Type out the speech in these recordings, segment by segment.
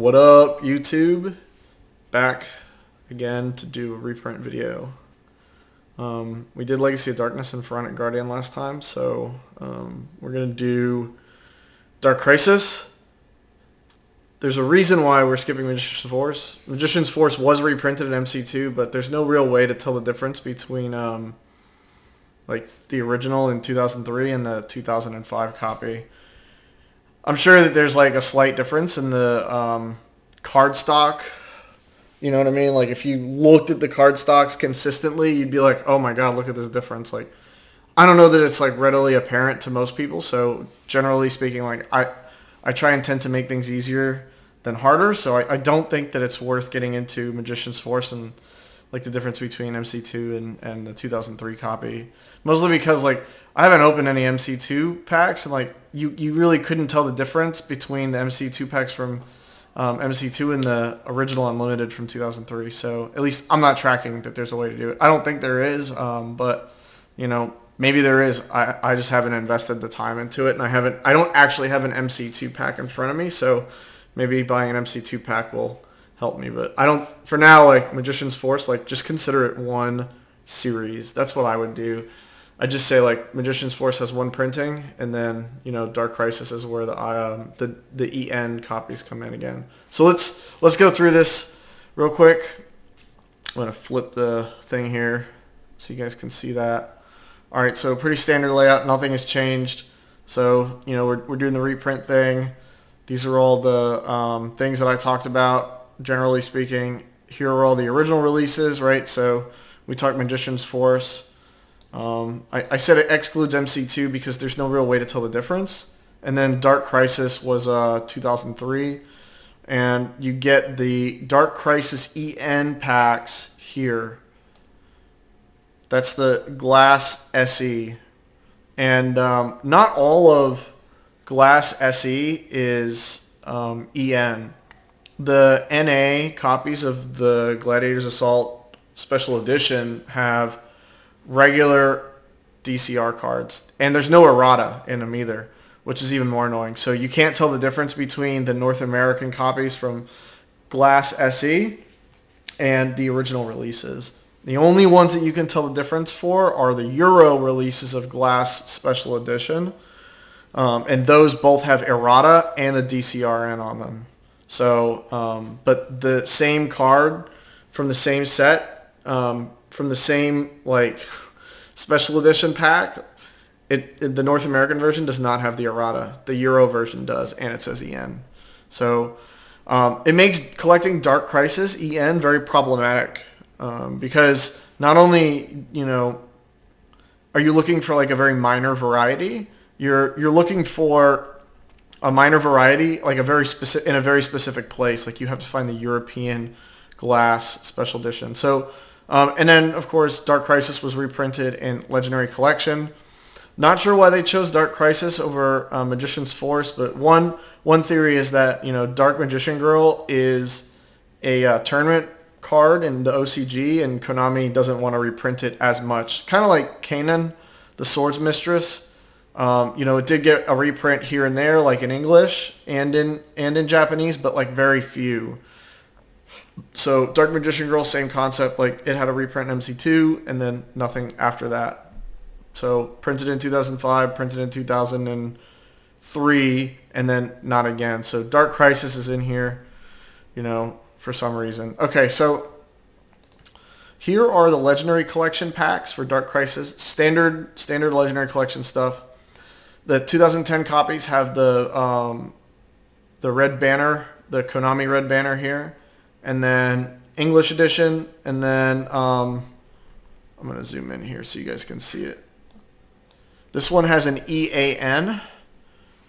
What up, YouTube? Back again to do a reprint video. We did Legacy of Darkness and Pharaonic Guardian last time, so we're going to do Dark Crisis. There's a reason why we're skipping Magician's Force. Magician's Force was reprinted in MC2, but there's no real way to tell the difference between like the original in 2003 and the 2005 copy. I'm sure that there's like a slight difference in the card stock. You know what I mean? Like if you looked at the card stocks consistently, you'd be like, oh my god, look at this difference. Like I don't know that it's like readily apparent to most people. So generally speaking, like I try and tend to make things easier than harder. So I don't think that it's worth getting into Magician's Force and like the difference between MC2 and the 2003 copy. Mostly because like I haven't opened any MC2 packs, and like you really couldn't tell the difference between the MC2 packs from MC2 and the original Unlimited from 2003. So at least I'm not tracking that there's a way to do it. I don't think there is, but you know, maybe there is. I just haven't invested the time into it, and I don't actually have an MC2 pack in front of me, so maybe buying an MC2 pack will help me. But I don't, for now, like Magician's Force, like just consider it one series. That's what I would do. I just say like Magician's Force has one printing, and then you know Dark Crisis is where the EN copies come in again. So let's go through this real quick. I'm gonna flip the thing here so you guys can see that. All right, so pretty standard layout. Nothing has changed. So you know we're doing the reprint thing. These are all the things that I talked about. Generally speaking, here are all the original releases, right? So we talked Magician's Force. I said it excludes MC2 because there's no real way to tell the difference. And then Dark Crisis was 2003. And you get the Dark Crisis EN packs here. That's the Glass SE. And not all of Glass SE is EN. The NA copies of the Gladiator's Assault Special Edition have regular DCR cards, and there's no errata in them either, which is even more annoying. So you can't tell the difference between the North American copies from Glass SE and the original releases. The only ones that you can tell the difference for are the Euro releases of Glass Special Edition, and those both have errata and the DCRN on them. So, but the same card from the same set, from the same like special edition pack, the North American version does not have the errata. The Euro version does, and it says EN. So it makes collecting Dark Crisis EN very problematic because not only are you looking for like a very minor variety, you're looking for a minor variety like a very specific place. Like you have to find the European Glass Special Edition. So. And then, of course, Dark Crisis was reprinted in Legendary Collection. Not sure why they chose Dark Crisis over Magician's Force, but one theory is that Dark Magician Girl is a tournament card in the OCG, and Konami doesn't want to reprint it as much. Kind of like Kanan, the Swords Mistress. It did get a reprint here and there, like in English and in Japanese, but like very few. So Dark Magician Girl, same concept. Like it had a reprint in MC2 and then nothing after that. So printed in 2005, printed in 2003, and then not again. So Dark Crisis is in here, for some reason. Okay, so here are the Legendary Collection packs for Dark Crisis. Standard Legendary Collection stuff. The 2010 copies have the red banner, the Konami red banner here. And then English edition, and then I'm going to zoom in here so you guys can see it. This one has an EAN,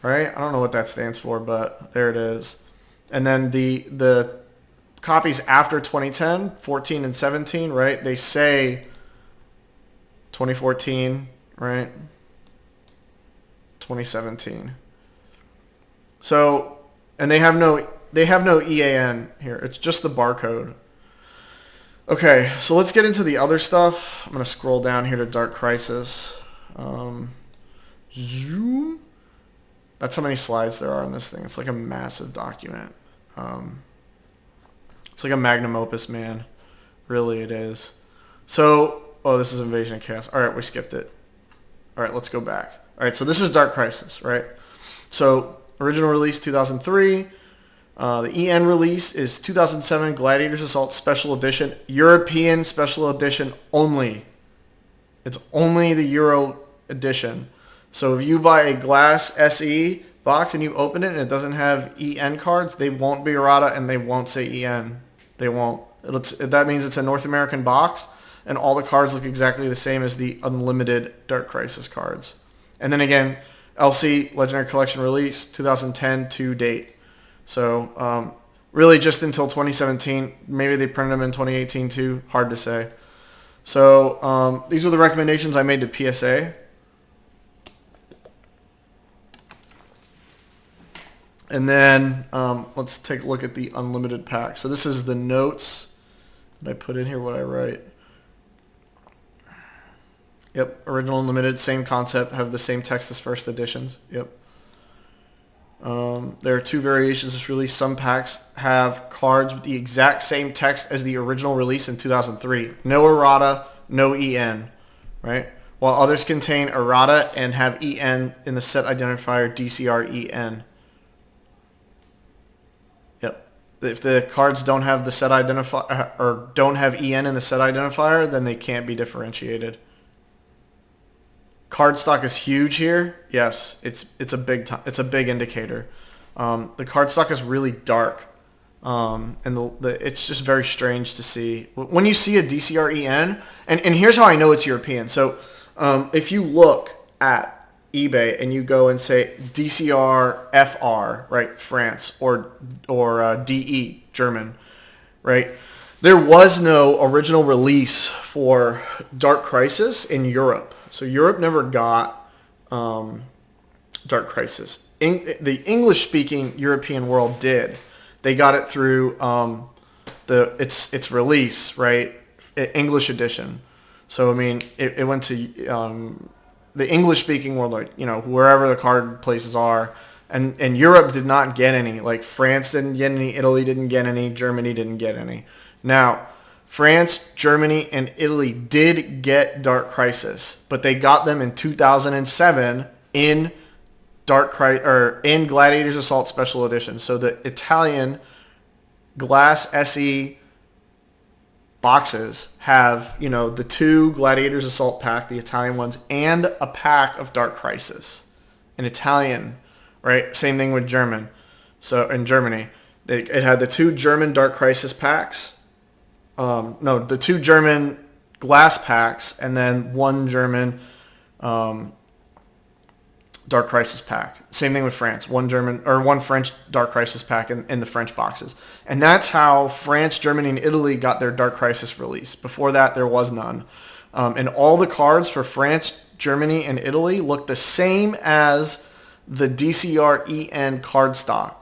right? I don't know what that stands for, but there it is. And then the copies after 2010, 14 and 17, right? They say 2014, right? 2017. So, and they have no EAN here. It's just the barcode. Okay, so let's get into the other stuff. I'm going to scroll down here to Dark Crisis. Zoom. That's how many slides there are on this thing. It's like a massive document. It's like a magnum opus, man. Really, it is. So, oh, this is Invasion of Chaos. All right, we skipped it. All right, let's go back. All right, so this is Dark Crisis, right? So, original release 2003. The EN release is 2007 Gladiators Assault Special Edition. European Special Edition only. It's only the Euro edition. So if you buy a glass SE box and you open it and it doesn't have EN cards, they won't be errata and they won't say EN. They won't. That means it's a North American box and all the cards look exactly the same as the unlimited Dark Crisis cards. And then again, LC Legendary Collection release 2010 to date. So really just until 2017. Maybe they printed them in 2018 too. Hard to say. So these were the recommendations I made to PSA. And then let's take a look at the unlimited pack. So this is the notes that I put in here, what I write. Yep, original unlimited, same concept, have the same text as first editions. Yep. There are two variations of this release. Some packs have cards with the exact same text as the original release in 2003. No errata, no EN, right? While others contain errata and have EN in the set identifier DCR EN. Yep. If the cards don't have the set identifier or don't have EN in the set identifier, then they can't be differentiated. Card stock is huge here. Yes, it's a big indicator. The card stock is really dark, and it's just very strange to see when you see a DCR EN. And here's how I know it's European. So if you look at eBay and you go and say DCR FR, right, France, or DE, German, right? There was no original release for Dark Crisis in Europe. So Europe never got Dark Crisis. The English-speaking European world did. They got it through its release, right? English edition. So I mean, it went to the English-speaking world, like wherever the card places are, and Europe did not get any. Like France didn't get any, Italy didn't get any, Germany didn't get any. Now, France, Germany, and Italy did get Dark Crisis, but they got them in 2007 in in Gladiators Assault Special Edition. So the Italian Glass SE boxes have, the two Gladiators Assault pack, the Italian ones, and a pack of Dark Crisis. In Italian, right? Same thing with German. So in Germany, it had the two German Dark Crisis packs. No, the two German glass packs and then one German Dark Crisis pack. Same thing with France. One French Dark Crisis pack in the French boxes. And that's how France, Germany, and Italy got their Dark Crisis release. Before that, there was none. And all the cards for France, Germany, and Italy look the same as the DCR EN card stock.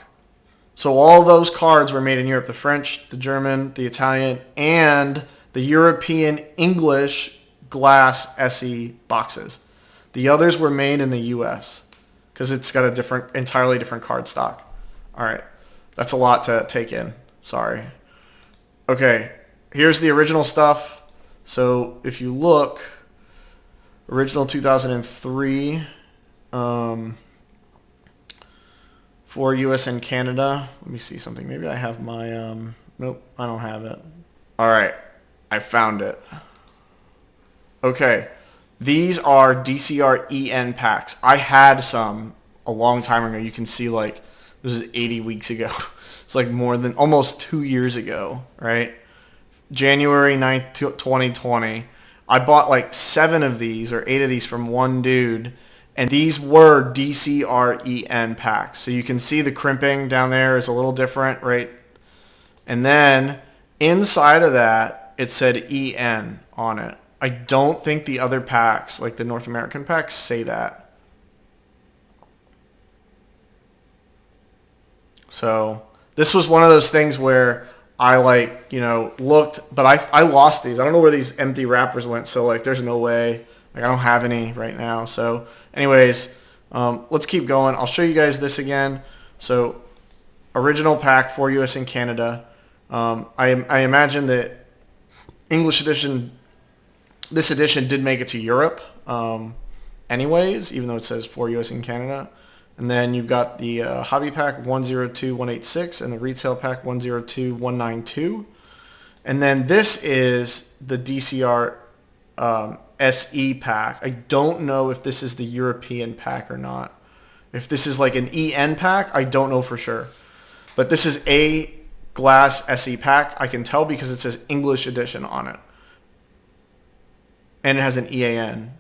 So all those cards were made in Europe. The French, the German, the Italian, and the European English glass SE boxes. The others were made in the U.S. because it's got a entirely different card stock. All right. That's a lot to take in. Sorry. Okay. Here's the original stuff. So if you look, original 2003, for US and Canada. Let me see something. Maybe I have my, nope, I don't have it. All right, I found it. Okay, these are DCR EN packs. I had some a long time ago. You can see like, this is 80 weeks ago. It's like more than, almost 2 years ago, right? January 9th, 2020. I bought like 7 of these or 8 of these from one dude. And these were DCR EN packs. So you can see the crimping down there is a little different, right? And then inside of that, it said EN on it. I don't think the other packs, like the North American packs, say that. So this was one of those things where I looked, but I lost these. I don't know where these empty wrappers went. So like there's no way. Like I don't have any right now. So anyways, let's keep going. I'll show you guys this again. So original pack for US and Canada. I imagine that English edition, this edition did make it to Europe anyways, even though it says for US and Canada. And then you've got the hobby pack 102186 and the retail pack 102192. And then this is the DCR SE pack. I don't know if this is the European pack or not. If this is like an EN pack, I don't know for sure. But this is a glass SE pack. I can tell because it says English edition on it. And it has an EAN.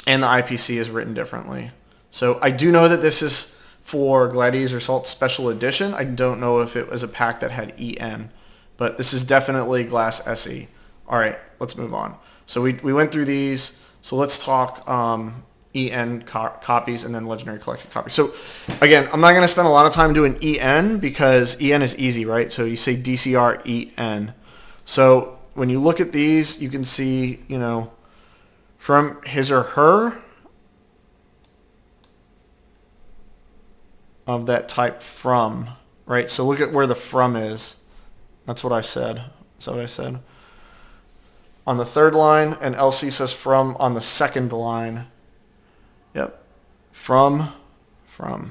And the IPC is written differently. So I do know that this is for Gladiator's Assault Special Edition. I don't know if it was a pack that had EN. But this is definitely glass SE. All right, let's move on. So we went through these. So let's talk EN copies and then Legendary Collection copies. So again, I'm not going to spend a lot of time doing EN because EN is easy, right? So you say DCR EN. So when you look at these, you can see, you know, from his or her of that type from, right? So look at where the from is. That's what I said. That's what I said. On the third line, and LC says from on the second line. Yep. From. I'll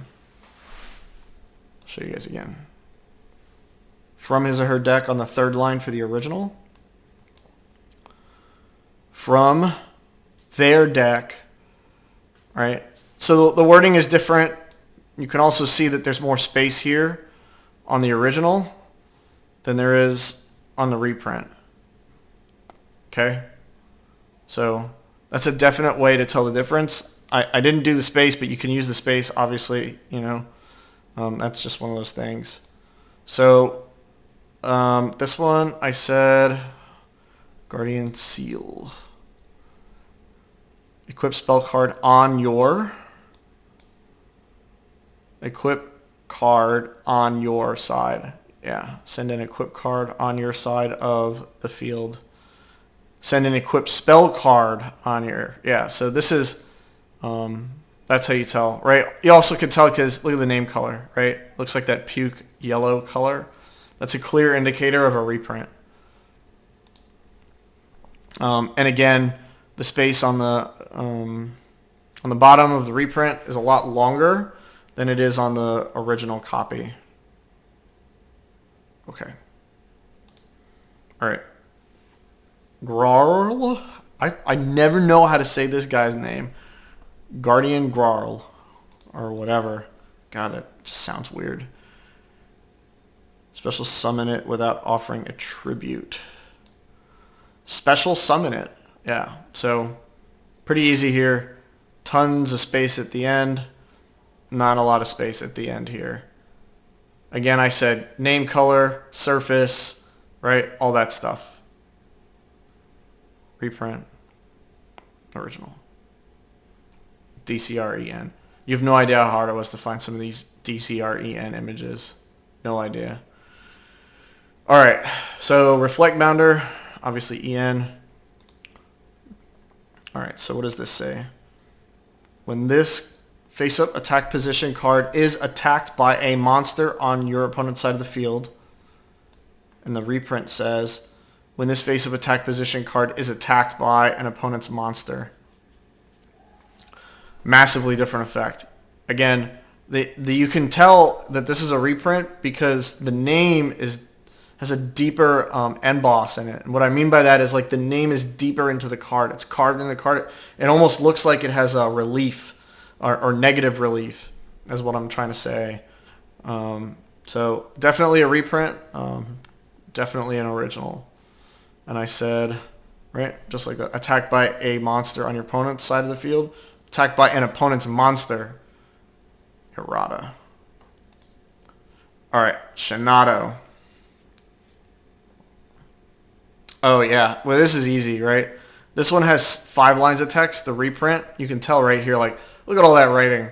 show you guys again. From his or her deck on the third line for the original. From their deck, right? So the wording is different. You can also see that there's more space here on the original than there is on the reprint. Okay? So that's a definite way to tell the difference. I didn't do the space, but you can use the space, obviously, you know. That's just one of those things. So this one I said Guardian Seal. Equip spell card on your. Equip card on your side. Yeah. Send an equip card on your side of the field. Send an equip spell card on your. Yeah. So this is. That's how you tell, right? You also can tell because look at the name color, right? Looks like that puke yellow color. That's a clear indicator of a reprint. And again, the space on the bottom of the reprint is a lot longer than it is on the original copy. Okay. All right. Grarl. I never know how to say this guy's name. Guardian Grarl or whatever. God, it just sounds weird. Special summon it without offering a tribute. Special summon it. Yeah, so pretty easy here. Tons of space at the end. Not a lot of space at the end here. Again, I said name, color, surface, right? All that stuff. Reprint. Original. DCR-EN. You have no idea how hard it was to find some of these DCR-EN images. No idea. All right, so Reflect Bounder, obviously EN. All right, so what does this say? When this face-up attack position card is attacked by a monster on your opponent's side of the field, and the reprint says, when this face-up attack position card is attacked by an opponent's monster. Massively different effect. Again, you can tell that this is a reprint because the name has a deeper emboss in it. And what I mean by that is like the name is deeper into the card. It's carved in the card. It almost looks like it has a relief or negative relief is what I'm trying to say. So definitely a reprint. Definitely an original. And I said, right, just like that. Attacked by a monster on your opponent's side of the field. Attacked by an opponent's monster. Errata. All right, Shinato. Oh, yeah. Well, this is easy, right? This one has 5 lines of text, the reprint. You can tell right here, like, look at all that writing.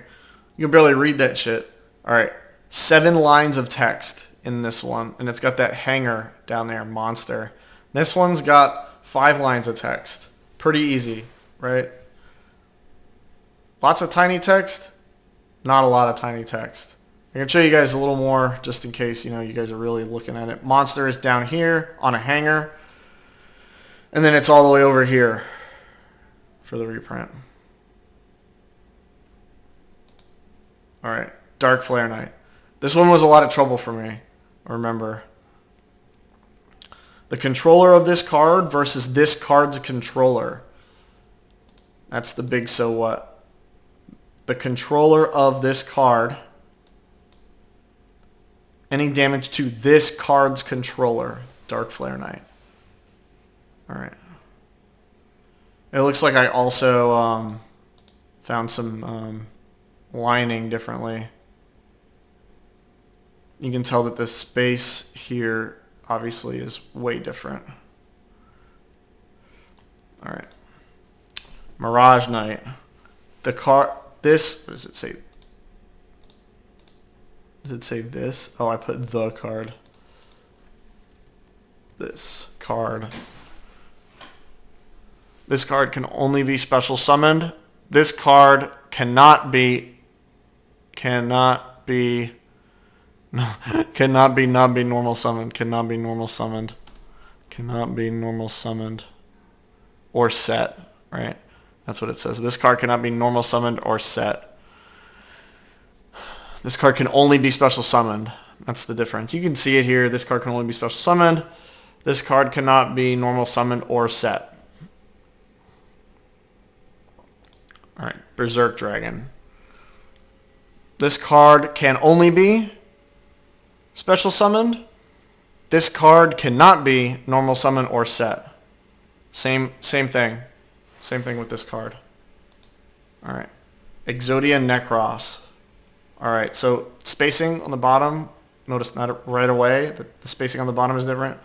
You can barely read that shit. All right, 7 lines of text in this one, and it's got that hanger down there, monster. This one's got 5 lines of text. Pretty easy, right? Lots of tiny text, not a lot of tiny text. I can show you guys a little more just in case, you know, you guys are really looking at it. Monster is down here on a hanger. And then it's all the way over here for the reprint. All right, Dark Flare Knight. This one was a lot of trouble for me, remember. The controller of this card versus this card's controller. That's the big so what. The controller of this card. Any damage to this card's controller. Dark Flare Knight. Alright. It looks like I also found some lining differently. You can tell that the space here obviously is way different. Alright. Mirage Knight. The card, this, what does it say? Does it say this? Oh, I put the card. This card. This card can only be special summoned. This card cannot be not be normal summoned. Cannot be normal summoned. Cannot be normal summoned. Or set, right? That's what it says. This card cannot be normal summoned or set. This card can only be special summoned. That's the difference. You can see it here. This card can only be special summoned. This card cannot be normal summoned or set. Alright, Berserk Dragon. This card can only be special summoned. This card cannot be normal summon or set. Same thing. Same thing with this card. Alright. Exodia Necros. Alright, so spacing on the bottom. Notice not right away. The spacing on the bottom is different.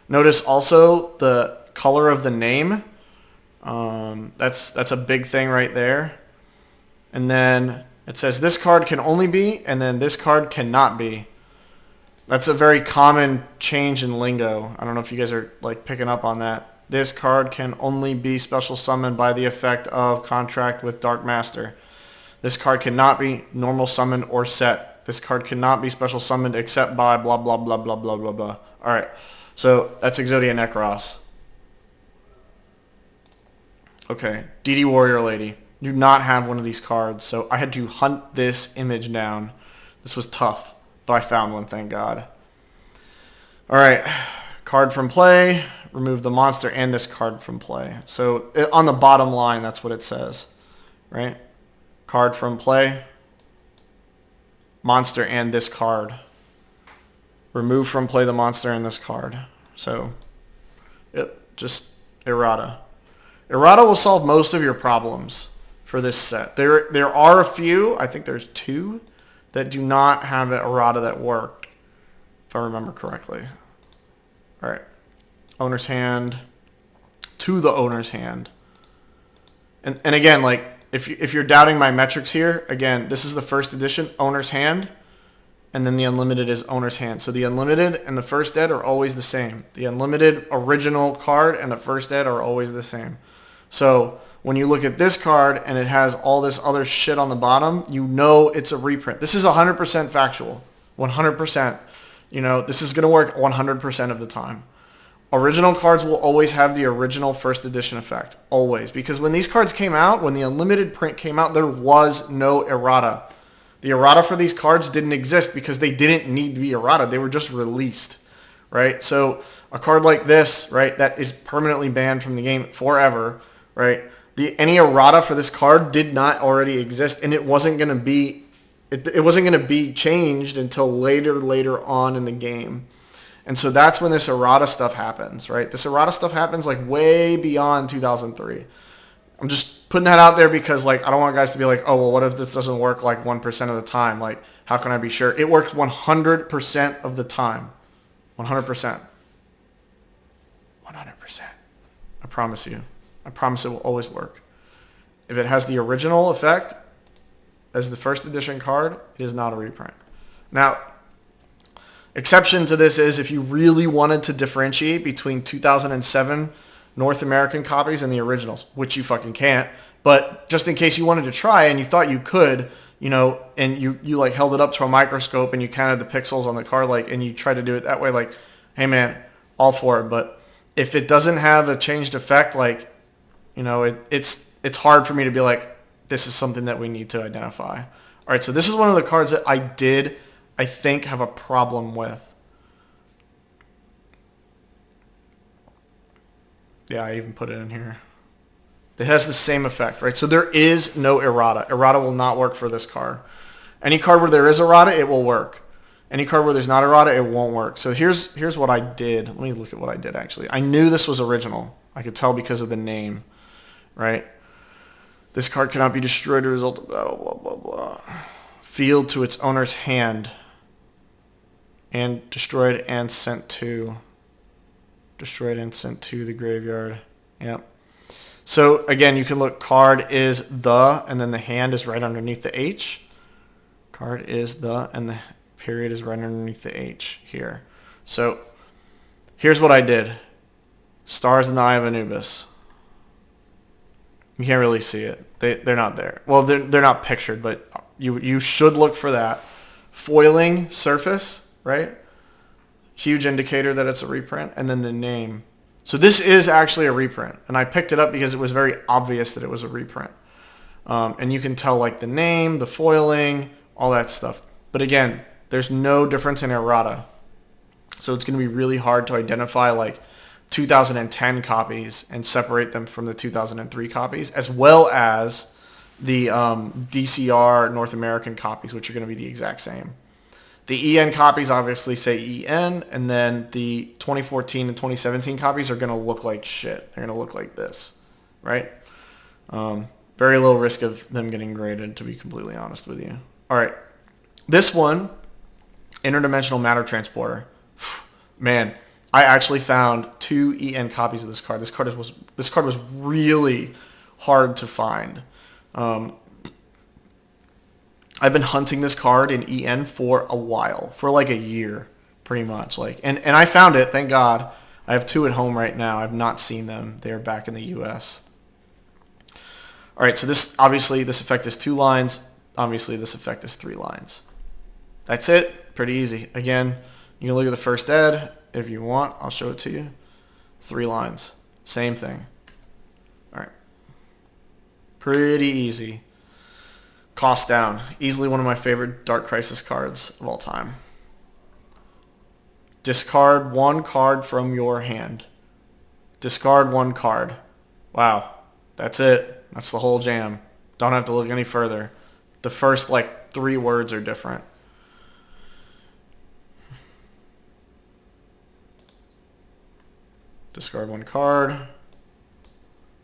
Notice also the color of the name. That's a big thing right there. And then it says this card can only be, and then this card cannot be. That's a very common change in lingo. I don't know if you guys are like picking up on that. This card can only be special summoned by the effect of contract with Dark Master. This card cannot be normal summoned or set. This card cannot be special summoned except by blah, blah, blah, blah, blah, blah, blah. All right. So that's Exodia Necros. Okay. DD Warrior Lady. Do not have one of these cards. So I had to hunt this image down. This was tough, but I found one, thank God. All right. Card from play. Remove the monster and this card from play. So on the bottom line, that's what it says, right? Card from play, monster and this card. Remove from play the monster and this card. So, just errata. Errata will solve most of your problems for this set. There are a few, I think there's 2, that do not have an errata that worked, if I remember correctly. All right. Owner's hand to the owner's hand. And again, like, if you're doubting my metrics here, again, this is the first edition, owner's hand, and then the unlimited is owner's hand. So the unlimited and the first ed are always the same. The unlimited original card and the first ed are always the same. So when you look at this card and it has all this other shit on the bottom, you know it's a reprint. This is 100% factual, 100%. You know, this is going to work 100% of the time. Original cards will always have the original first edition effect. Always. Because when these cards came out, when the unlimited print came out, there was no errata. The errata for these cards didn't exist because they didn't need to be errata. They were just released. Right? So a card like this, right, that is permanently banned from the game forever, right? Any errata for this card did not already exist, and it wasn't going to be it wasn't going to be changed until later on in the game. And so that's when this errata stuff happens, right? This errata stuff happens like way beyond 2003. I'm just putting that out there because like I don't want guys to be like, oh, well, what if this doesn't work like 1% of the time? Like, how can I be sure? It works 100% of the time. 100%. 100%. I promise you. I promise it will always work. If it has the original effect as the first edition card, it is not a reprint. Now, exception to this is if you really wanted to differentiate between 2007 North American copies and the originals, which you fucking can't. But just in case you wanted to try and you thought you could, you know, and you like held it up to a microscope and you counted the pixels on the card, like, and you try to do it that way, like, hey man, all for it. But if it doesn't have a changed effect, like, you know, it's hard for me to be like, this is something that we need to identify. All right, so this is one of the cards that I think, have a problem with. Yeah, I even put it in here. It has the same effect, right? So there is no errata. Errata will not work for this card. Any card where there is errata, it will work. Any card where there's not errata, it won't work. So here's what I did. Let me look at what I did, actually. I knew this was original. I could tell because of the name, right? This card cannot be destroyed as a result of battle, blah, blah, blah. Field to its owner's hand. And destroyed and sent to the graveyard. Yep. So again, you can look, card is the, and then the hand is right underneath the H. Card is the, and the period is right underneath the H here. So here's what I did. Stars in the Eye of Anubis. You can't really see it. They're not there. Well, they're not pictured, but you should look for that. Foiling surface, right? Huge indicator that it's a reprint, and then the name. So this is actually a reprint, and I picked it up because it was very obvious that it was a reprint. And you can tell like the name, the foiling, all that stuff. But again, there's no difference in errata. So it's going to be really hard to identify like 2010 copies and separate them from the 2003 copies, as well as the DCR North American copies, which are going to be the exact same. The EN copies obviously say EN, and then the 2014 and 2017 copies are going to look like shit. They're going to look like this, right? Very low risk of them getting graded, to be completely honest with you. All right. This one, Interdimensional Matter Transporter. Man, I actually found 2 EN copies of this card. This card was really hard to find. I've been hunting this card in EN for a while, for like a year, pretty much. Like, and I found it, thank God. I have 2 at home right now. I've not seen them. They're back in the U.S. All right, so this effect is 2 lines. Obviously, this effect is 3 lines. That's it. Pretty easy. Again, you can look at the first ed if you want. I'll show it to you. 3 lines. Same thing. All right. Pretty easy. Cost down. Easily one of my favorite Dark Crisis cards of all time. Discard 1 card from your hand. Discard 1 card. Wow. That's it. That's the whole jam. Don't have to look any further. The first like 3 words are different. Discard 1 card.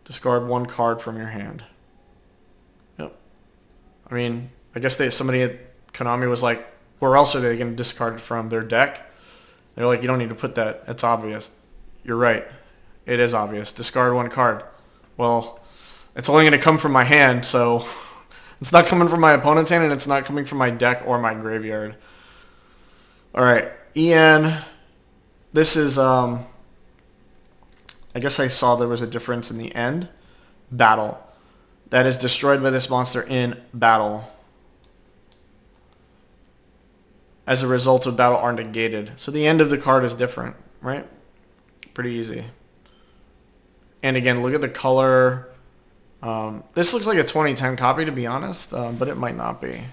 Discard 1 card from your hand. Yep. I mean, I guess somebody at Konami was like, where else are they going to discard it from? Their deck? They're like, you don't need to put that. It's obvious. You're right. It is obvious. Discard 1 card. Well, it's only going to come from my hand, so it's not coming from my opponent's hand, and it's not coming from my deck or my graveyard. All right. EN. This is, I guess I saw there was a difference in the end. Battle. That is destroyed by this monster in battle. As a result of battle are negated. So the end of the card is different, right? Pretty easy. And again, look at the color. This looks like a 2010 copy, to be honest, but it might not be.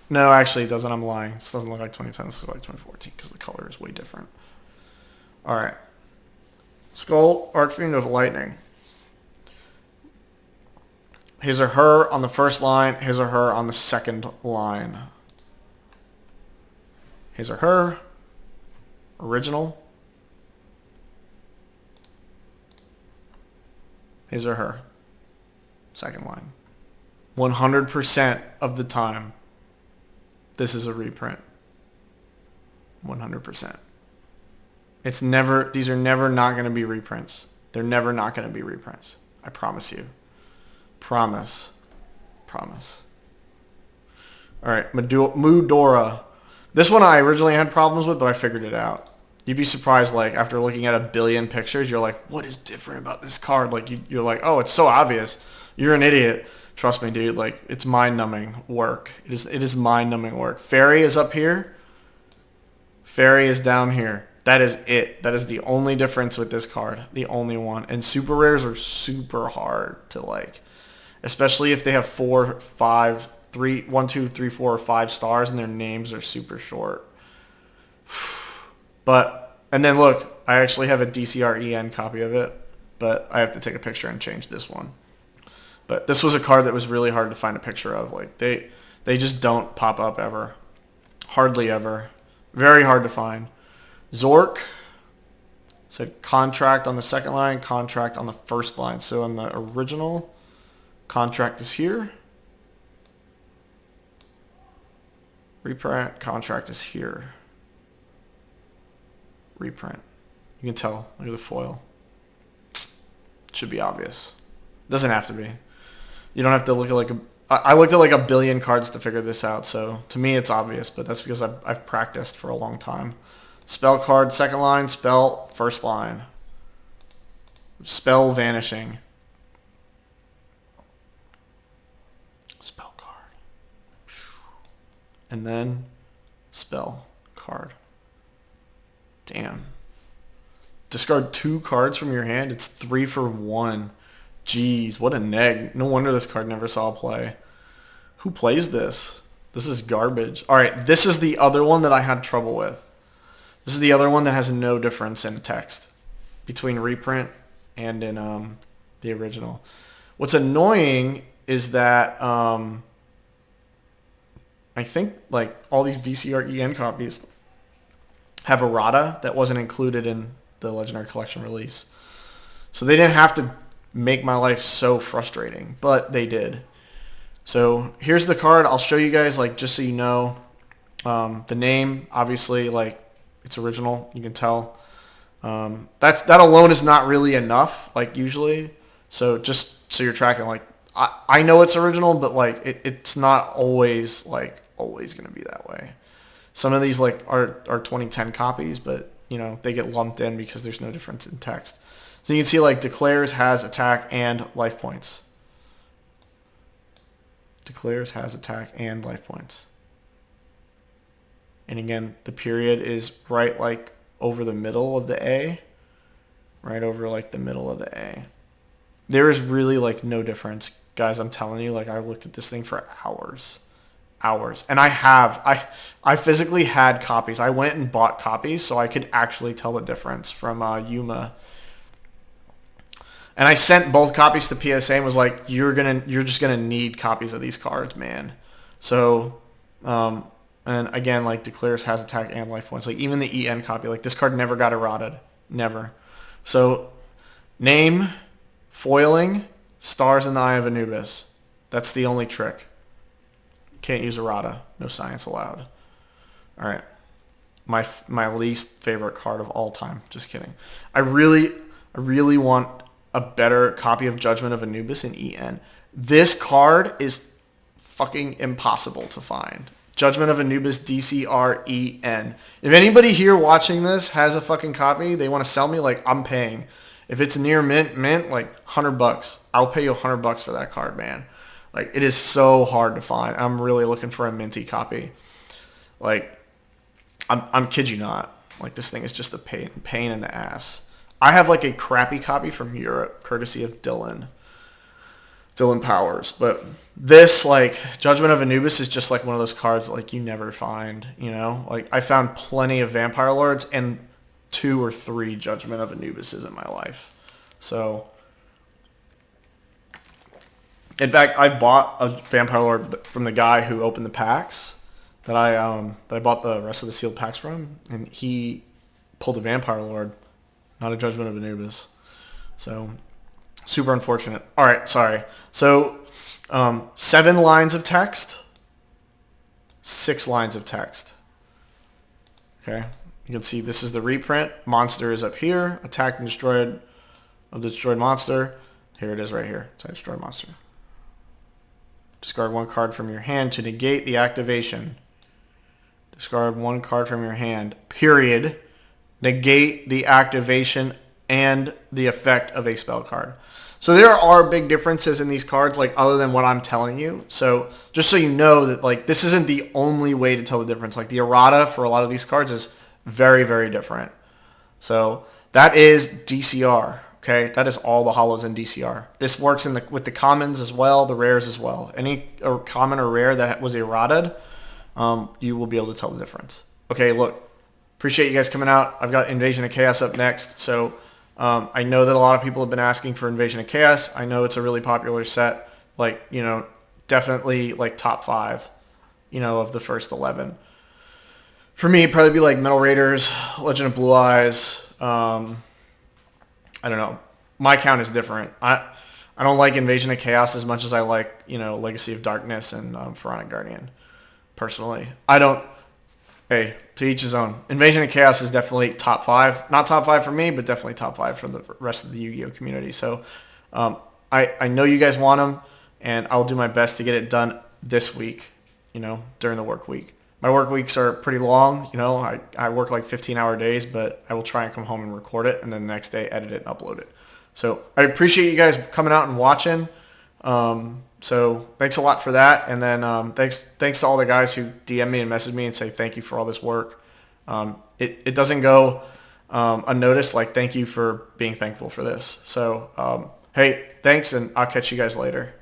No, actually it doesn't. I'm lying. This doesn't look like 2010. This looks like 2014 because the color is way different. All right. Skull, Archfiend of Lightning. His or her on the first line, his or her on the second line. His or her, original. His or her, second line. 100% of the time, this is a reprint. 100%. It's never, these are never not going to be reprints. They're never not going to be reprints. I promise you. Promise. Promise. All right, Mudora. This one I originally had problems with, but I figured it out. You'd be surprised, like, after looking at a billion pictures, you're like, what is different about this card? Like, you're like, oh, it's so obvious. You're an idiot Trust me, dude. Like, it's mind-numbing work. It is mind-numbing work. Fairy is up here. Fairy is down here. That is it. That is the only difference with this card. The only one. And super rares are super hard to like, especially if they have 4, 5, 3, 1, 2, 3, 4, or 5 stars and their names are super short. But, and then look, I actually have a DCR EN copy of it, but I have to take a picture and change this one. But this was a card that was really hard to find a picture of. Like, they just don't pop up ever. Hardly ever. Very hard to find. Zork said contract on the second line, contract on the first line. So on the original, contract is here. Reprint, contract is here. Reprint. You can tell. Look at the foil. It should be obvious. Doesn't have to be. You don't have to look at like a... I looked at like a billion cards to figure this out, so to me it's obvious, but that's because I've practiced for a long time. Spell card, second line. Spell, first line. Spell, vanishing. Spell card. And then spell card. Damn. Discard 2 cards from your hand. It's 3 for 1. Jeez, what a neg. No wonder this card never saw play. Who plays this? This is garbage. Alright, this is the other one that I had trouble with. This is the other one that has no difference in text between reprint and in the original. What's annoying is that I think like all these DCR EN copies have errata that wasn't included in the Legendary Collection release. So they didn't have to make my life so frustrating, but they did. So here's the card. I'll show you guys, like, just so you know. The name, obviously, like, it's original. You can tell. That alone is not really enough, like, usually. So just so you're tracking, like, I know it's original, but, like, it's not always, like, always going to be that way. Some of these, like, are 2010 copies, but, you know, they get lumped in because there's no difference in text. So you can see, like, declares, has attack, and life points. Declares, has attack, and life points. And again, the period is right, like, over the middle of the A. Right over, like, the middle of the A. There is really, like, no difference. Guys, I'm telling you, like, I looked at this thing for hours. Hours. And I physically had copies. I went and bought copies so I could actually tell the difference from Yuma. And I sent both copies to PSA and was like, you're just gonna need copies of these cards, man. So, and again, like, declares, has attack, and life points. Like, even the EN copy, like, this card never got errated. Never. So, name, foiling, stars in the Eye of Anubis. That's the only trick. Can't use errata. No science allowed. All right. My least favorite card of all time. Just kidding. I really want a better copy of Judgment of Anubis in EN. This card is fucking impossible to find. Judgment of Anubis DCR EN. If anybody here watching this has a fucking copy, they want to sell me, like, I'm paying. If it's near mint, like, $100. I'll pay you $100 for that card, man. Like, it is so hard to find. I'm really looking for a minty copy. Like, I'm kid you not. Like, this thing is just a pain in the ass. I have, like, a crappy copy from Europe, courtesy of Dylan Powers. But this, like, Judgment of Anubis is just, like, one of those cards that, like, you never find, you know? Like, I found plenty of Vampire Lords and 2 or 3 Judgment of Anubises in my life. So, in fact, I bought a Vampire Lord from the guy who opened the packs that I bought the rest of the sealed packs from, and he pulled a Vampire Lord, not a Judgment of Anubis. So, super unfortunate. All right, sorry. So, 7 lines of text, 6 lines of text. Okay, you can see this is the reprint. Monster is up here. Attacked and destroyed of the destroyed monster. Here it is right here. Attack destroyed monster. Discard 1 card from your hand to negate the activation. Discard 1 card from your hand, period. Negate the activation and the effect of a spell card. So there are big differences in these cards, like other than what I'm telling you. So just so you know that like this isn't the only way to tell the difference. Like the errata for a lot of these cards is very, very different. So that is DCR. Okay, that is all the holos in DCR. This works with the commons as well, the rares as well. Any common or rare that was errataed, you will be able to tell the difference. Okay, look, appreciate you guys coming out. I've got Invasion of Chaos up next. So I know that a lot of people have been asking for Invasion of Chaos. I know it's a really popular set, like, you know, definitely like top 5, you know, of the first 11. For me, it'd probably be like Metal Raiders, Legend of Blue Eyes. I don't know. My count is different. I don't like Invasion of Chaos as much as I like, you know, Legacy of Darkness and Pharaonic Guardian, personally. I don't... Hey, to each his own. Invasion of Chaos is definitely top 5. Not top 5 for me, but definitely top 5 for the rest of the Yu-Gi-Oh community. So I know you guys want them, and I'll do my best to get it done this week, you know, during the work week. My work weeks are pretty long. You know, I work like 15-hour days, but I will try and come home and record it, and then the next day edit it and upload it. So I appreciate you guys coming out and watching. So thanks a lot for that. And then thanks to all the guys who DM me and message me and say thank you for all this work. It doesn't go unnoticed. Like, thank you for being thankful for this. So, hey, thanks, and I'll catch you guys later.